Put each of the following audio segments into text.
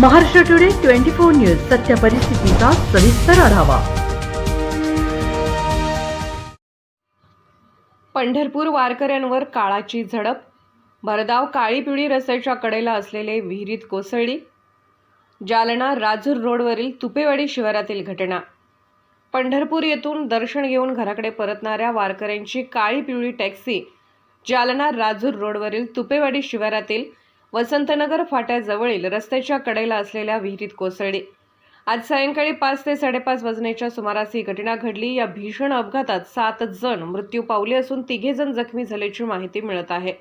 Maharashtra today 24 news सत्य परिस्थितीचा सविस्तर आढावा। पंढरपूर वारकऱ्यांवर काळाची झडप। भरधाव काळी पिवळी रस्त्याच्या कडेला असलेले विहिरीत कोसळली। जालना राजूर रोडवरील तुपेवाडी शिवारातील घटना। पंढरपूर येथून दर्शन घेऊन घराकडे परतणाऱ्या वारकऱ्यांची काळी पिवळी टॅक्सी जालना राजूर रोडवरील तुपेवाडी शिवारातील वसंतनगर फाट्याजवळील रस्त्याच्या कडेला असलेल्या विहिरीत कोसळली। आज सायंकाळी 5 ते 5:30 वाजण्याच्या सुमारास ही घटना घडली। या भीषण अपघातात 7 जण मृत्यू पावले असून 3 जण जखमी झाल्याची माहिती मिळत आहे।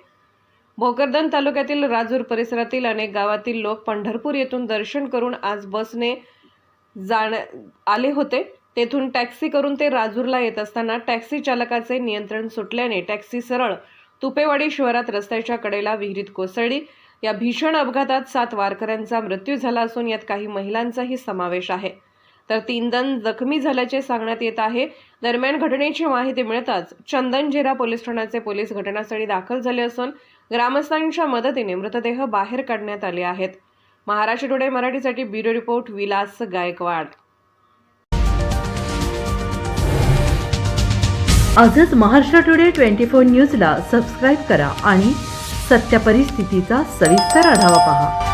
भोकरदन तालुक्यातील राजूर परिसरातील अनेक गावातील लोक पंढरपूर येथून दर्शन करून आज बसने आले होते। तेथून टॅक्सी करून ते राजूरला येत असताना टॅक्सी चालकाचे नियंत्रण सुटल्याने टॅक्सी सरळ तुपेवाडी शिवारात रस्त्याच्या कडेला विहिरीत कोसळली। या भीषण अपघातात 7 वारकऱ्यांचा मृत्यू झाला असून यात काही महिलांचाही समावेश आहे, तर 3 जण जखमी झाल्याचे सांगण्यात येत आहे। दरम्यान घटनेची माहिती मिळताच चंदनझिरा पोलीस ठाण्याचे पोलीस घटनास्थळी दाखल झाले असून ग्रामस्थांच्या मदतीने मृतदेह बाहेर काढण्यात आले आहेत। महाराष्ट्र टुडे मराठीसाठी ब्युरो रिपोर्ट विलास गायकवाड। आजच महाराष्ट्र टुडे 24 न्यूजला सबस्क्राइब करा आणि सत्य परिस्थितीचा सविस्तर आढावा पहा।